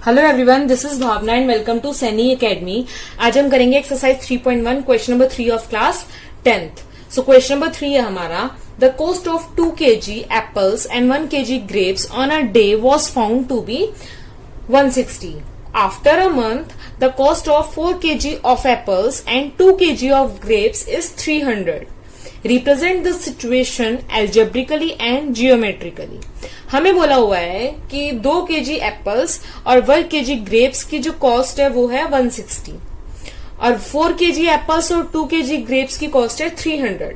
Hello everyone, this is Bhavna and welcome to Saini academy. आज हम करेंगे exercise 3.1 question number 3 of class 10th। So question number 3 है हमारा, the cost of 2 kg apples and 1 kg grapes on a day was found to be 160. After a month, the cost of 4 kg of apples and 2 kg of grapes is 300. Represent the situation algebraically and geometrically. हमें बोला हुआ है कि 2 kg apples और 1 kg grapes की जो cost है वो है 160 और 4 kg एप्पल्स और 2 kg ग्रेप्स की कॉस्ट है 300.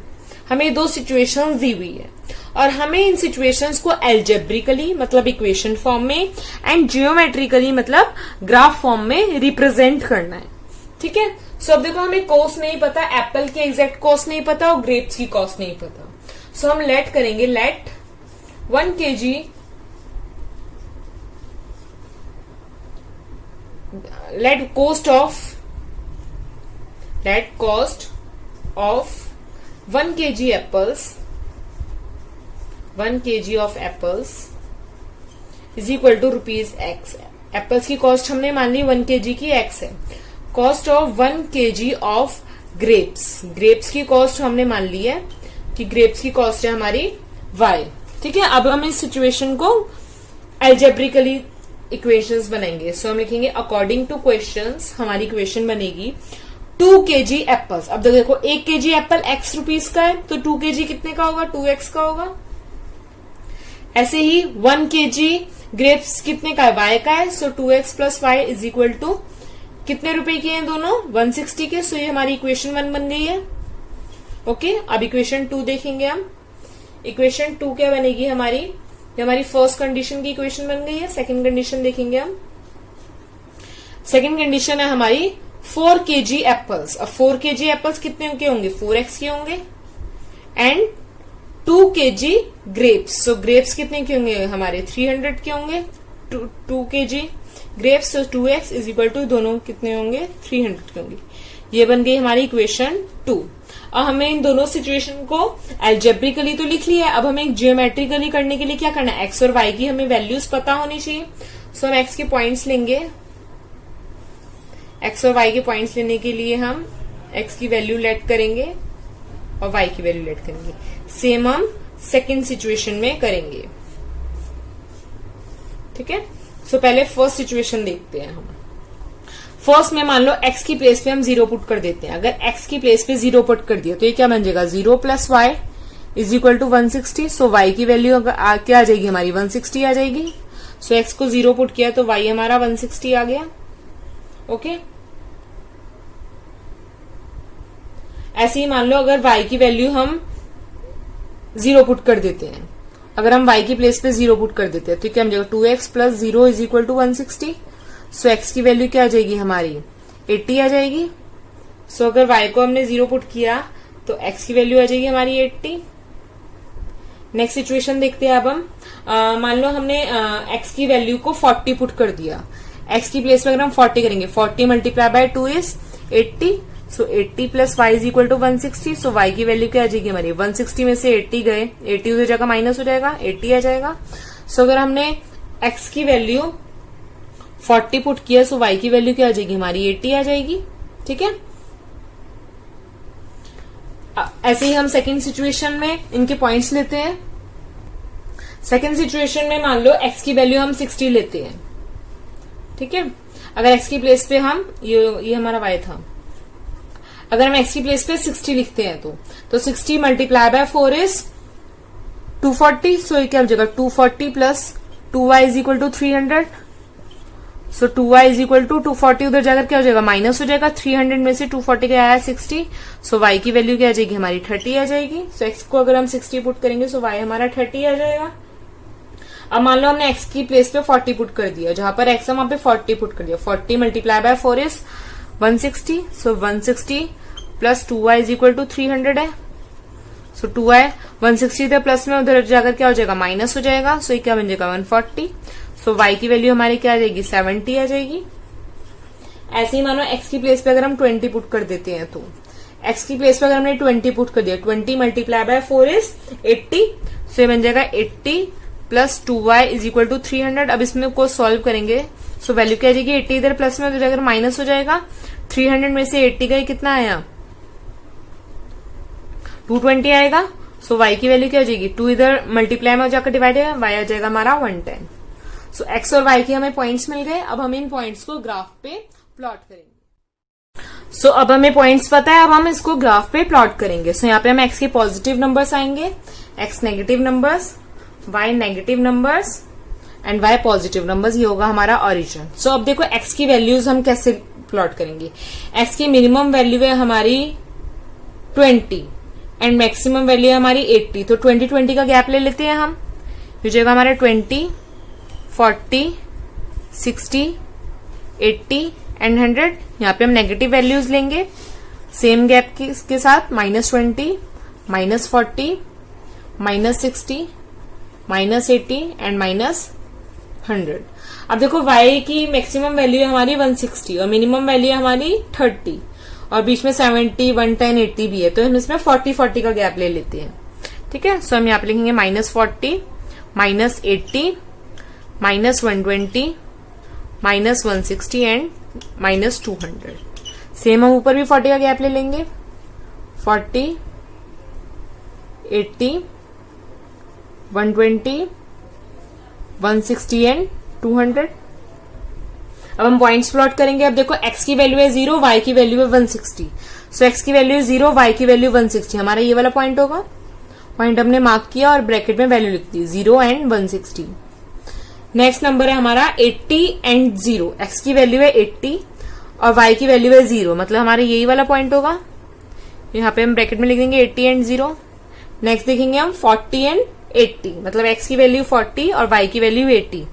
हमें दो सिचुएशंस दी हुई है और हमें इन सिचुएशंस को एल्जेब्रिकली मतलब इक्वेशन फॉर्म में एंड जियोमेट्रिकली मतलब ग्राफ फॉर्म में रिप्रेजेंट करना है. ठीक है. सो अब देखो, हमें कॉस्ट नहीं पता, एप्पल की एग्जैक्ट कॉस्ट नहीं पता और ग्रेप्स की कॉस्ट नहीं पता. सो हम लेट करेंगे, late 1 kg let cost of 1 kg apples, 1 kg of apples is equal to rupees x. Apples की कॉस्ट हमने मान ली 1 kg की x है. Cost of 1 kg of grapes, grapes की कॉस्ट हमने मान ली है कि ग्रेप्स की कॉस्ट है हमारी y. ठीक है. अब हम इस सिचुएशन को एल्जेब्रिकली इक्वेशंस बनाएंगे. सो हम लिखेंगे अकॉर्डिंग टू क्वेश्चंस हमारी इक्वेशन बनेगी 2 kg एप्पल्स. अब देखो 1 kg एप्पल x रुपीस का है तो 2 kg कितने का होगा, 2x का होगा. ऐसे ही 1 kg ग्रेप्स कितने का है, y का है. So 2x plus y is equal to कितने रुपए के हैं दोनों, 160 के. सो ये हमारी इक्वेशन 1 बन गई है. ओके. अब इक्वेशन 2 देखेंगे हम. इक्वेशन 2 क्या बनेगी हमारी, ये हमारी फर्स्ट कंडीशन की इक्वेशन बन गई है. सेकंड कंडीशन देखेंगे हम. सेकंड कंडीशन है हमारी 4 kg एप्पल्स. अब 4 kg एप्पल्स कितने के होंगे, 4x के होंगे. And 2 kg grapes. So grapes कितने के होंगे हमारे, 300 के होंगे. 2 kg grapes, so 2x is equal to दोनों कितने होंगे, 300 के होंगे. ये बन गई हमारी इक्वेशन 2. अब हमें इन दोनों सिचुएशन को एल्जेब्रिकली तो लिख लिया है. अब हमें जियोमेट्रिकली करने के लिए क्या करना है, एक्स और वाई की हमें वैल्यूज पता होनी चाहिए. सो हम एक्स के पॉइंट्स लेंगे. एक्स और वाई के पॉइंट्स लेने के लिए हम एक्स की वैल्यू लेट करेंगे और वाई की वैल्यू लेट करेंगे. सेम हम सेकेंड सिचुएशन में करेंगे. ठीक है. सो पहले फर्स्ट सिचुएशन देखते हैं हम. फर्स्ट में मान लो x की प्लेस पे हम 0 पुट कर देते हैं. अगर x की प्लेस पे 0 पुट कर दिया तो ये क्या बन जाएगा, 0 plus y is equal to 160. So y की वैल्यू क्या आ जाएगी हमारी, 160 आ जाएगी. सो x को 0 पुट किया तो y हमारा 160 आ गया. ओके. ऐसे ही मान लो अगर y की वैल्यू हम 0 पुट कर देते हैं. अगर हम y की प्लेस पे 0 पुट कर देते हैं तो क्या बन जाएगा, 2x plus 0 is equal to 160. So x की वैल्यू क्या आ जाएगी हमारी, 80 आ जाएगी. सो अगर y को हमने 0 पुट किया तो x की वैल्यू आ जाएगी हमारी 80. नेक्स्ट सिचुएशन देखते हैं अब हम. मान लो हमने x की वैल्यू को 40 पुट कर दिया. x की प्लेस पे अगर हम 40 करेंगे, 40 multiply by 2 is 80. So 80 plus y is equal to 160. So y की वैल्यू क्या आ जाएगी हमारी, 160 में से 80 गए, 80 उधर जगह माइनस हो जाएगा, 80 आ जाएगा. सो अगर हमने x की वैल्यू 40 पुट किया सो y की वैल्यू क्या आ जाएगी हमारी, 80 आ जाएगी. ठीक है. ऐसे ही हम सेकंड सिचुएशन में इनके पॉइंट्स लेते हैं. सेकंड सिचुएशन में मान लो x की वैल्यू हम 60 लेते हैं. ठीक है. अगर x की प्लेस पे हम ये हमारा y था, अगर हम x की प्लेस पे 60 लिखते हैं तो 60 मल्टीप्लाई बाय 4 इज 240. सो ये क्या हो जाएगा, 240 plus 2y is equal to 300. So 2y is equal to 240 उधर जाकर क्या हो जाएगा, माइनस हो जाएगा. 300 में से 240 क्या आया, 60. सो y की वैल्यू क्या आ जाएगी हमारी, 30 आ जाएगी. सो x को अगर हम 60 पुट करेंगे सो y हमारा 30 आ जाएगा. अब मान लो हमने x की प्लेस पे 40 पुट कर दिया, जहां पर x है वहां पे 40 पुट कर दिया. 40 multiply by 4 is 160. So 160 plus 2y is equal to 300 है. सो 2y 160 थे प्लस में उधर जाकर क्या हो जाएगा, माइनस हो जाएगा. सो ये क्या बन जाएगा, 140. सो y की वैल्यू हमारी क्या आ जाएगी, 70 आ जाएगी. ऐसे ही मानो x की प्लेस पे अगर हम 20 पुट कर देते हैं तो x की प्लेस पे अगर हमने 20 पुट कर दिया, 20 मल्टीप्लाई बाय 4 इज 80. सो ये बन जाएगा 80 plus 2y is equal to 300. अब इसमें को सॉल्व करेंगे सो वैल्यू क्या आ जाएगी 80 इधर प्लस में हो जाएगा माइनस हो जाएगा 300 में से 80 गई कितना आया 220 आएगा। सो y की वैल्यू क्या हो जाएगी 2 इधर मल्टीप्लाई में जाकर डिवाइड है y आ जाएगा हमारा 110। सो x और y के हमें पॉइंट्स मिल गए। अब हम इन पॉइंट्स को ग्राफ पे प्लॉट करेंगे। सो अब हमें पॉइंट्स पता है, अब हम इसको ग्राफ पे प्लॉट करेंगे। सो यहाँ पे हम x के पॉजिटिव नंबर्स आएंगे, x negative numbers, y negative numbers and y positive numbers. ये होगा हमारा ओरिजिन। सो अब देखो x की वैल्यूज हम कैसे प्लॉट करेंगे। x की मिनिमम वैल्यू है हमारी 20 एंड मैक्सिमम वैल्यू है हमारी 80। तो 20 का गैप ले लेते हैं हम। हो जाएगा हमारा 20, 40, 60, 80 एंड 100। यहाँ पे हम नेगेटिव वैल्यूज लेंगे सेम गैप के साथ, -20, -40, -60, -80 एंड -100। अब देखो y की मैक्सिमम वैल्यू है हमारी 160 और मिनिमम वैल्यू है हमारी 30 और बीच में 70, 110, 80 भी है। तो हम इसमें 40 का गैप ले लेते हैं। ठीक है, सो हम यहाँ पे लिखेंगे -40, -80, -120, -160 एंड -200। सेम हम ऊपर भी 40 का गैप ले लेंगे, 40, 80, 120, 160 एंड 200। अब हम पॉइंट्स प्लॉट करेंगे। अब देखो x की वैल्यू है 0, y की वैल्यू है 160। सो x की वैल्यू है 0, y की वैल्यू 160। हमारा ये वाला पॉइंट होगा। पॉइंट हमने मार्क किया और ब्रैकेट में वैल्यू लिख दी 0 एंड 160। नेक्स्ट नंबर है हमारा 80 एंड 0। x की वैल्यू है 80 और y की वैल्यू है 0, मतलब हमारा यही वाला पॉइंट होगा। यहाँ पे हम ब्रैकेट में लिख देंगे 80 एंड 0। नेक्स्ट देखेंगे हम 40 एंड 80, मतलब x की वैल्यू 40 और y की वैल्यू 80।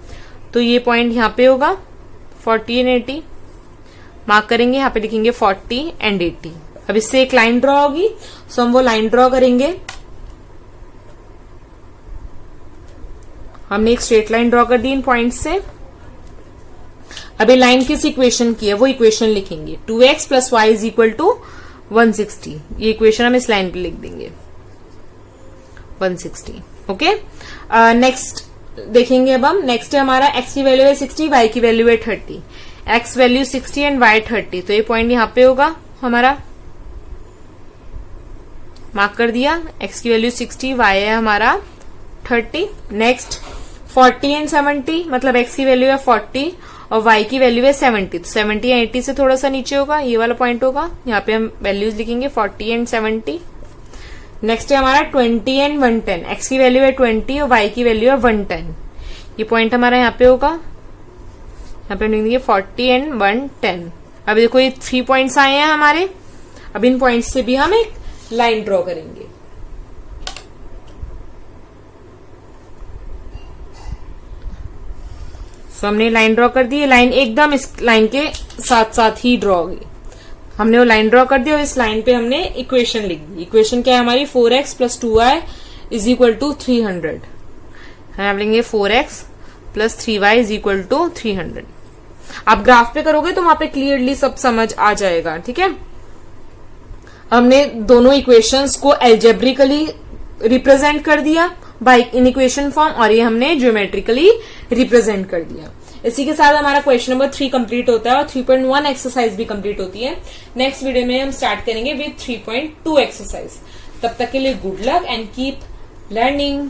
तो ये पॉइंट यहाँ पे होगा 40 एंड 80 मार्क करेंगे। यहाँ पे लिखेंगे 40 एंड 80। अब इससे एक लाइन ड्रॉ होगी, सो हम वो लाइन ड्रॉ करेंगे। हमने एक स्ट्रेट लाइन ड्रॉ कर दी इन पॉइंट से। अब ये लाइन किस इक्वेशन की है वो इक्वेशन लिखेंगे, 2x + y = 160। ये इक्वेशन हम इस लाइन पे लिख देंगे 160। ओके, नेक्स्ट देखेंगे। अब हम नेक्स्ट है हमारा x की वैल्यू है 60, y की वैल्यू है 30। x वैल्यू 60 एंड y 30, तो ये पॉइंट यहाँ पे होगा हमारा, मार्क कर दिया। x की वैल्यू 60, y है हमारा 30। नेक्स्ट 40 एंड 70, मतलब x की वैल्यू है 40 और y की वैल्यू है 70। तो 70 या 80 से थोड़ा सा नीचे होगा, ये वाला पॉइंट होगा। यहाँ पे हम वैल्यूज लिखेंगे 40 एंड 70। नेक्स्ट है हमारा 20 एंड 110। x की वैल्यू है 20 और y की वैल्यू है 110। ये पॉइंट हमारा यहाँ पे होगा। यहाँ पे हम लिखेंगे 40 एंड 110। अब देखो ये 3 पॉइंट्स आए हैं हमारे। अब इन पॉइंट्स से भी हम एक लाइन ड्रॉ करेंगे। सो हमने लाइन ड्रॉ कर दी। लाइन एकदम इस लाइन के साथ साथ ही ड्रॉ होगी। हमने वो लाइन ड्रॉ कर दी और इस लाइन पे हमने इक्वेशन लिख दी। इक्वेशन क्या है हमारी 4x + 2y = 300। हम लेंगे 4x + 3y = 300। आप ग्राफ पे करोगे तो वहां पे क्लियरली सब समझ आ जाएगा। ठीक है, हमने दोनों इक्वेशंस को एल्जेब्रिकली रिप्रेजेंट कर दिया बाय इन इक्वेशन फॉर्म और ये हमने ज्योमेट्रिकली रिप्रेजेंट कर दिया। इसी के साथ हमारा क्वेश्चन नंबर 3 कंप्लीट होता है और 3.1 एक्सरसाइज भी कंप्लीट होती है। नेक्स्ट वीडियो में हम स्टार्ट करेंगे विद 3.2 एक्सरसाइज। तब तक के लिए good luck and keep learning.